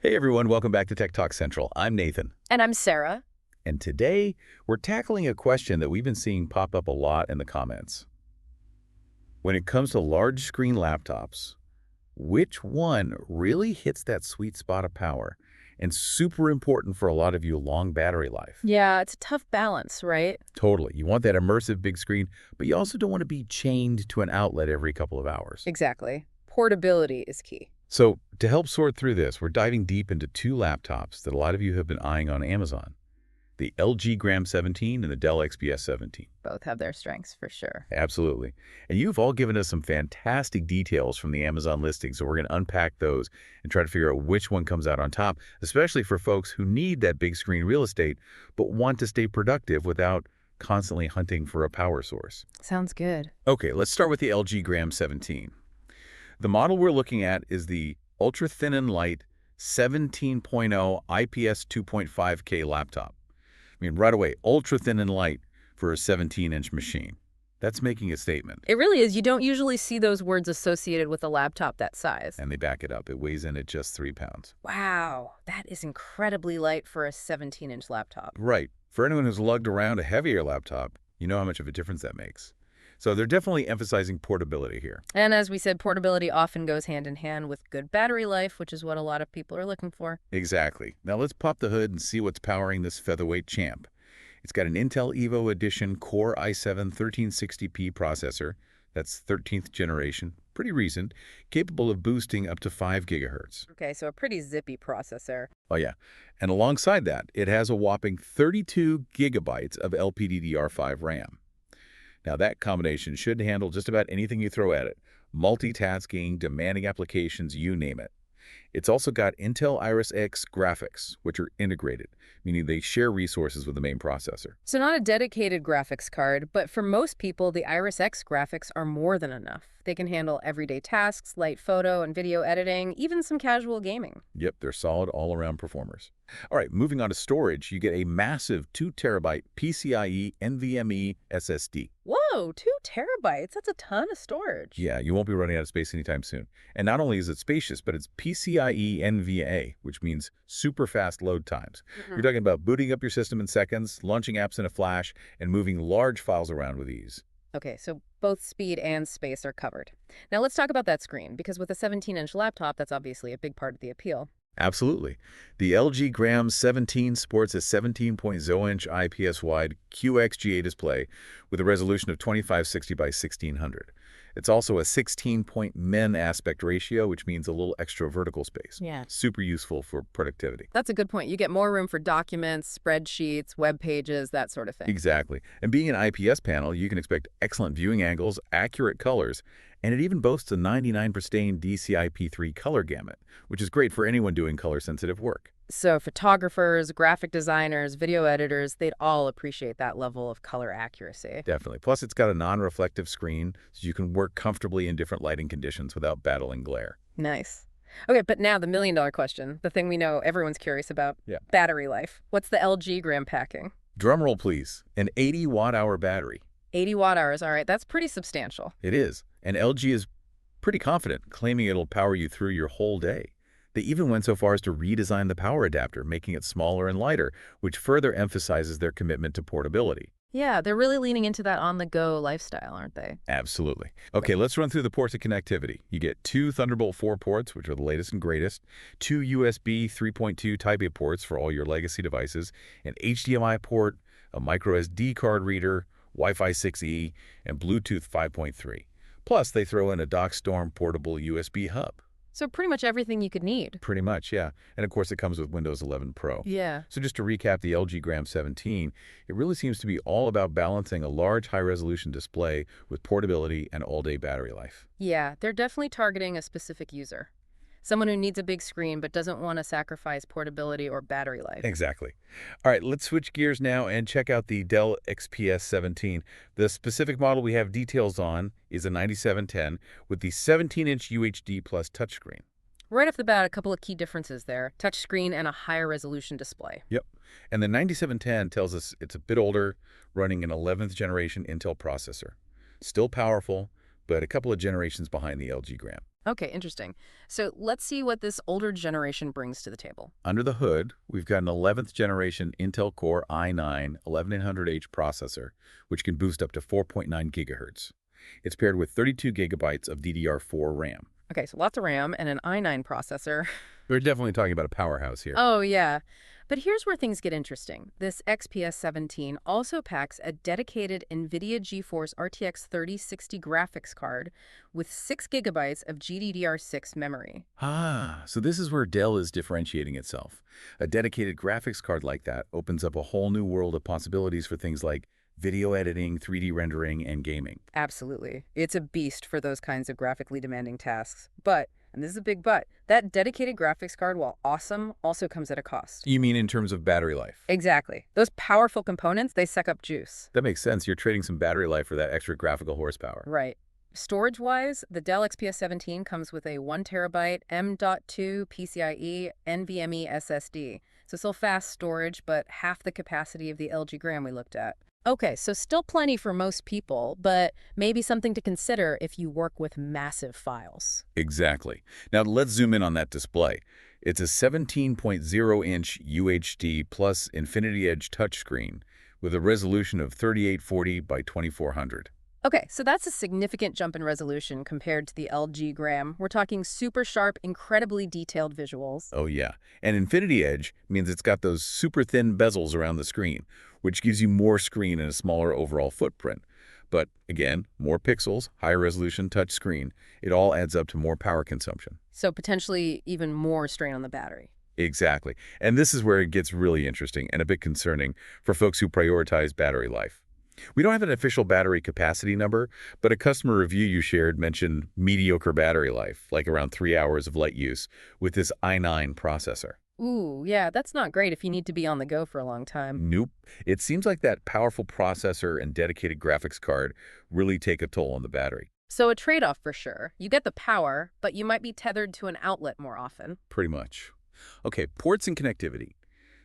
Hey everyone, welcome back to Tech Talk Central. I'm Nathan. And I'm Sarah. And today we're tackling a question that we've been seeing pop up a lot in the comments. When it comes to large screen laptops, which one really hits that sweet spot of power? And super important for a lot of you, long battery life. Yeah, it's a tough balance, right? Totally. You want that immersive big screen, but you also don't want to be chained to an outlet every couple of hours. Exactly. Portability is key. So to help sort through this, we're diving deep into two laptops that a lot of you have been eyeing on Amazon. The LG Gram 17 and the Dell XPS 17. Both have their strengths for sure. Absolutely. And you've all given us some fantastic details from the Amazon listing, so we're going to unpack those and try to figure out which one comes out on top, especially for folks who need that big screen real estate but want to stay productive without constantly hunting for a power source. Sounds good. Okay, let's start with the LG Gram 17. The model we're looking at is the Ultra Thin and Light 17.0 IPS 2.5K laptop. I mean, right away, ultra thin and light for a 17-inch machine. That's making a statement. It really is. You don't usually see those words associated with a laptop that size. And they back it up. It weighs in at just 3 pounds. Wow, that is incredibly light for a 17-inch laptop. Right. For anyone who's lugged around a heavier laptop, you know how much of a difference that makes. So they're definitely emphasizing portability here. And as we said, portability often goes hand in hand with good battery life, which is what a lot of people are looking for. Exactly. Now let's pop the hood and see what's powering this featherweight champ. It's got an Intel Evo Edition Core i7 1360p processor. That's 13th generation, pretty recent, capable of boosting up to 5 gigahertz. Okay, so a pretty zippy processor. Oh yeah. And alongside that, it has a whopping 32 gigabytes of LPDDR5 RAM. Now that combination should handle just about anything you throw at it. Multitasking, demanding applications, you name it. It's also got Intel Iris X graphics, which are integrated, meaning they share resources with the main processor. So not a dedicated graphics card, but for most people, the Iris X graphics are more than enough. They can handle everyday tasks, light photo and video editing, even some casual gaming. Yep, they're solid all-around performers. All right, moving on to storage, you get a massive 2 terabyte PCIe NVMe SSD. Whoa, 2 terabytes. That's a ton of storage. Yeah, you won't be running out of space anytime soon. And not only is it spacious, but it's PCIe NVA, which means super fast load times. You're talking about booting up your system in seconds, launching apps in a flash, and moving large files around with ease. Okay, so both speed and space are covered. Now let's talk about that screen, because with a 17-inch laptop, that's obviously a big part of the appeal. Absolutely. The LG Gram 17 sports a 17.0-inch IPS-wide QXGA display with a resolution of 2560 by 1600. It's also a 16-point men aspect ratio, which means a little extra vertical space. Yeah. Super useful for productivity. That's a good point. You get more room for documents, spreadsheets, web pages, that sort of thing. Exactly. And being an IPS panel, you can expect excellent viewing angles, accurate colors, and it even boasts a 99 pristine DCI-P3 color gamut, which is great for anyone doing color-sensitive work. So photographers, graphic designers, video editors, they'd all appreciate that level of color accuracy. Definitely. Plus, it's got a non-reflective screen, so you can work comfortably in different lighting conditions without battling glare. Nice. Okay, but now the million-dollar question, the thing we know everyone's curious about. Yeah. Battery life. What's the LG Gram packing? Drum roll, please. An 80-watt-hour battery. 80 watt-hours. All right, that's pretty substantial. It is. And LG is pretty confident, claiming it'll power you through your whole day. They even went so far as to redesign the power adapter, making it smaller and lighter, which further emphasizes their commitment to portability. Yeah, they're really leaning into that on-the-go lifestyle, aren't they? Absolutely. Okay, let's run through the ports of connectivity. You get 2 Thunderbolt 4 ports, which are the latest and greatest, 2 USB 3.2 Type-A ports for all your legacy devices, an HDMI port, a micro SD card reader, Wi-Fi 6E, and Bluetooth 5.3. Plus, they throw in a DockStorm portable USB hub. So pretty much everything you could need. Pretty much, yeah. And of course, it comes with Windows 11 Pro. Yeah. So just to recap the LG Gram 17, it really seems to be all about balancing a large high-resolution display with portability and all-day battery life. Yeah, they're definitely targeting a specific user. Someone who needs a big screen but doesn't want to sacrifice portability or battery life. Exactly. All right, let's switch gears now and check out the Dell XPS 17. The specific model we have details on is a 9710 with the 17-inch UHD plus touchscreen. Right off the bat, a couple of key differences there. Touchscreen and a higher resolution display. Yep. And the 9710 tells us it's a bit older, running an 11th generation Intel processor. Still powerful, but a couple of generations behind the LG Gram. Okay, interesting. So let's see what this older generation brings to the table. Under the hood, we've got an 11th generation Intel Core i9 1100H processor, which can boost up to 4.9 gigahertz. It's paired with 32 gigabytes of DDR4 RAM. Okay, so lots of RAM and an i9 processor. We're definitely talking about a powerhouse here. Oh, yeah. But here's where things get interesting. This XPS 17 also packs a dedicated NVIDIA GeForce RTX 3060 graphics card with 6 gigabytes of GDDR6 memory. Ah, so this is where Dell is differentiating itself. A dedicated graphics card like that opens up a whole new world of possibilities for things like video editing, 3D rendering, and gaming. Absolutely. It's a beast for those kinds of graphically demanding tasks. But, and this is a big but, that dedicated graphics card, while awesome, also comes at a cost. You mean in terms of battery life? Exactly. Those powerful components, they suck up juice. That makes sense. You're trading some battery life for that extra graphical horsepower. Right. Storage-wise, the Dell XPS 17 comes with a 1 terabyte M.2 PCIe NVMe SSD. So still fast storage, but half the capacity of the LG Gram we looked at. Okay, so still plenty for most people, but maybe something to consider if you work with massive files. Exactly. Now let's zoom in on that display. It's a 17.0-inch UHD plus Infinity Edge touchscreen with a resolution of 3840 by 2400. Okay, so that's a significant jump in resolution compared to the LG Gram. We're talking super sharp, incredibly detailed visuals. Oh yeah. And Infinity Edge means it's got those super thin bezels around the screen, which gives you more screen and a smaller overall footprint. But again, more pixels, higher resolution touch screen, it all adds up to more power consumption. So potentially even more strain on the battery. Exactly. And this is where it gets really interesting and a bit concerning for folks who prioritize battery life. We don't have an official battery capacity number, but a customer review you shared mentioned mediocre battery life, like around 3 hours of light use, with this i9 processor. Ooh, yeah, that's not great if you need to be on the go for a long time. Nope. It seems like that powerful processor and dedicated graphics card really take a toll on the battery. So a trade-off for sure. You get the power, but you might be tethered to an outlet more often. Pretty much. Okay, ports and connectivity.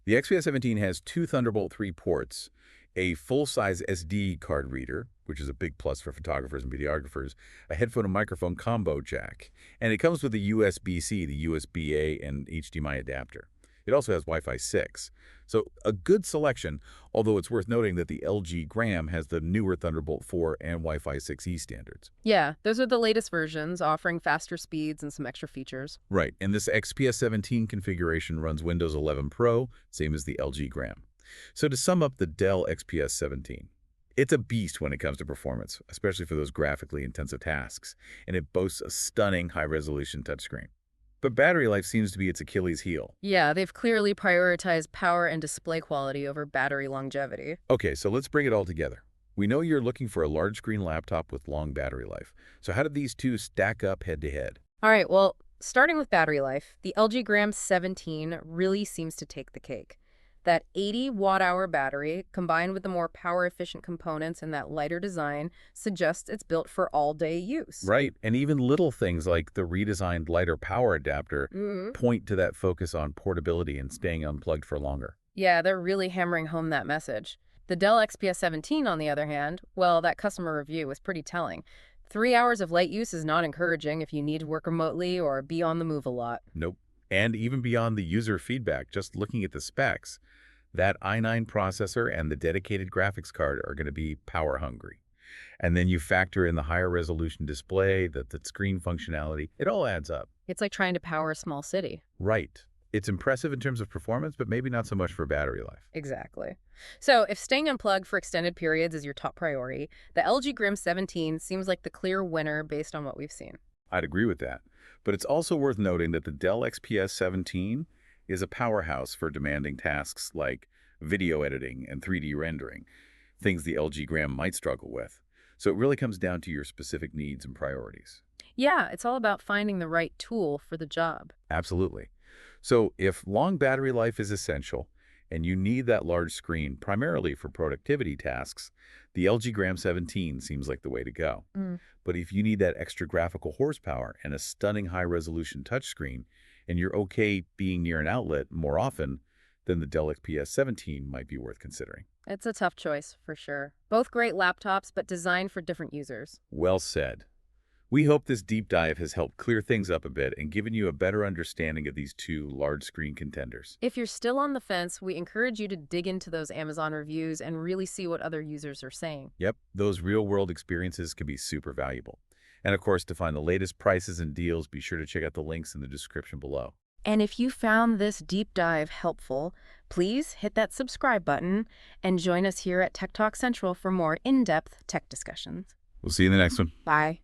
The XPS 17 has two Thunderbolt 3 ports, a full-size SD card reader, which is a big plus for photographers and videographers, a headphone and microphone combo jack, and it comes with a USB-C, the USB-A, and HDMI adapter. It also has Wi-Fi 6. So a good selection, although it's worth noting that the LG Gram has the newer Thunderbolt 4 and Wi-Fi 6E standards. Yeah, those are the latest versions, offering faster speeds and some extra features. Right, and this XPS 17 configuration runs Windows 11 Pro, same as the LG Gram. So to sum up the Dell XPS 17, it's a beast when it comes to performance, especially for those graphically intensive tasks, and it boasts a stunning high-resolution touchscreen. But battery life seems to be its Achilles heel. Yeah, they've clearly prioritized power and display quality over battery longevity. Okay, so let's bring it all together. We know you're looking for a large-screen laptop with long battery life. So how did these two stack up head-to-head? All right, well, starting with battery life, the LG Gram 17 really seems to take the cake. That 80 watt-hour battery, combined with the more power-efficient components and that lighter design, suggests it's built for all-day use. Right, and even little things like the redesigned lighter power adapter Mm-hmm. point to that focus on portability and staying unplugged for longer. Yeah, they're really hammering home that message. The Dell XPS 17, on the other hand, well, that customer review was pretty telling. 3 hours of light use is not encouraging if you need to work remotely or be on the move a lot. Nope. And even beyond the user feedback, just looking at the specs, that i9 processor and the dedicated graphics card are going to be power hungry. And then you factor in the higher resolution display, the screen functionality, it all adds up. It's like trying to power a small city. Right. It's impressive in terms of performance, but maybe not so much for battery life. Exactly. So if staying unplugged for extended periods is your top priority, the LG Gram 17 seems like the clear winner based on what we've seen. I'd agree with that. But it's also worth noting that the Dell XPS 17 is a powerhouse for demanding tasks like video editing and 3D rendering, things the LG Gram might struggle with. So it really comes down to your specific needs and priorities. Yeah, it's all about finding the right tool for the job. Absolutely. So if long battery life is essential and you need that large screen primarily for productivity tasks, the LG Gram 17 seems like the way to go. Mm. But if you need that extra graphical horsepower and a stunning high-resolution touchscreen, and you're okay being near an outlet more often, then the Dell XPS 17 might be worth considering. It's a tough choice, for sure. Both great laptops, but designed for different users. Well said. We hope this deep dive has helped clear things up a bit and given you a better understanding of these two large screen contenders. If you're still on the fence, we encourage you to dig into those Amazon reviews and really see what other users are saying. Yep, those real-world experiences can be super valuable. And of course, to find the latest prices and deals, be sure to check out the links in the description below. And if you found this deep dive helpful, please hit that subscribe button and join us here at Tech Talk Central for more in-depth tech discussions. We'll see you in the next one. Bye.